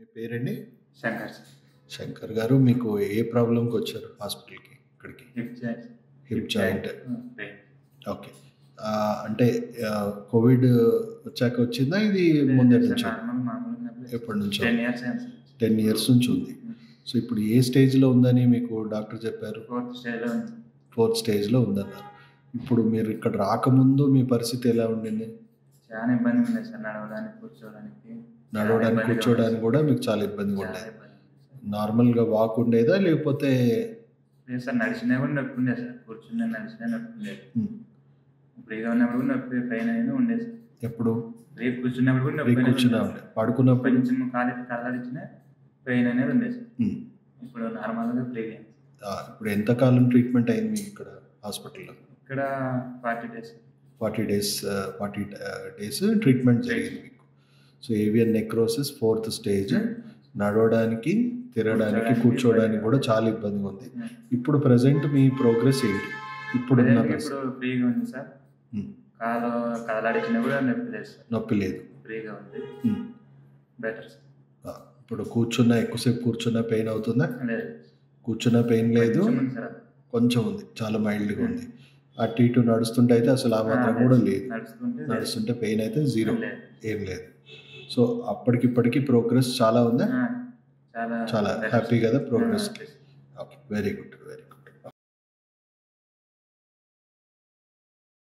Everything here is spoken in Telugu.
మీ పేరండి? శంకర్ సార్. శంకర్ గారు మీకు ఏ ప్రాబ్లమ్‌కి వచ్చారు హాస్పిటల్‌కి ఇక్కడికి? Hip joint. పెయిన్. ఓకే. అంటే కోవిడ్ వచ్చాక వచ్చిందా? ఇది ముందటి నుంచా? ఎప్పటి నుంచో? 10 ఇయర్స్ అయింది సార్. 10 ఇయర్స్ నుంచి ఉంది. సో ఇప్పుడు ఏ స్టేజ్‌లో ఉందని మీకు డాక్టర్ చెప్పారు? 4th స్టేజ్‌లో ఉంది. 4th స్టేజ్‌లో ఉందన్నారు. ఇప్పుడు మీరు ఇక్కడ రాకముందు మీ పరిస్థితి ఎలా ఉండింది? చాలా ఇబ్బంది ఉండేది సార్. నడవడానికి, కూర్చోవడానికి. నడవడానికి, కూర్చోవడానికి కూడా మీకు చాలా ఇబ్బందిగా చాలా ఉండేది. ఇబ్బంది ఉంది సార్. నార్మల్‌గా వాక్ ఉండేదా? లేకపోతే లేదు సార్, నడిచినా కూడా నొప్పి ఉండేది సార్. కూర్చున్నా, నడిచినా నొప్పి ఉండేది. హ్మ్. ఫ్రీగా ఉన్నప్పుడు కూడా నొప్పి పెయిన్ అనేది ఉండేది సార్. ఎప్పుడు? ఫ్రీ కూర్చున్నప్పుడు కూడా నొప్పి అనేది కూర్చున్నా ఉండేది సార్. పడుకున్నప్పుడు? కొంచెం కళ్ళడిచ్చినా పెయిన్ అనేది ఉండేది సార్. హ్మ్. ఇప్పుడు నార్మల్గా ఫ్రీగా. ఇప్పుడు ఎంత కాలం ట్రీట్మెంట్ అయింది మీకు ఇక్కడ హాస్పిటల్‌లో? ఇక్కడ 40 డేస్. 40 డేస్ ట్రీట్మెంట్ జరిగింది మీకు. So avian necrosis 4th stage. నడవడానికి, తిరగడానికి, కూర్చోవడానికి కూడా చాలా ఇబ్బందిగా ఉంది. ఇప్పుడు ప్రెజెంట్ మీ ప్రోగ్రెస్ ఏంటి? ఇప్పుడున్న ఇప్పుడు ఫ్రీగా ఉంది సార్. కాలు కదలాడించినా కూడా నొప్పి లేదు సార్. నొప్పి లేదు. ఫ్రీగా ఉంది. Better sir. ఇప్పుడు ఎక్కువసేపు కూర్చున్నా పెయిన్ అవుతుందా? లేదు. కూర్చున్న పెయిన్ లేదు. కొంచెం ఉంది. చాలా మైల్డ్గా ఉంది. అటు ఇటు నడుస్తుంటే అయితే అసలు ఆ మాత్రం కూడా లేదు. నడుస్తుంటే పెయిన్ అయితే 0, ఏం లేదు. సో అప్పటికిప్పటికి ప్రోగ్రెస్ చాలా ఉందా? చాలా చాలా హ్యాపీ కదా ప్రోగ్రెస్కి? Okay, very good.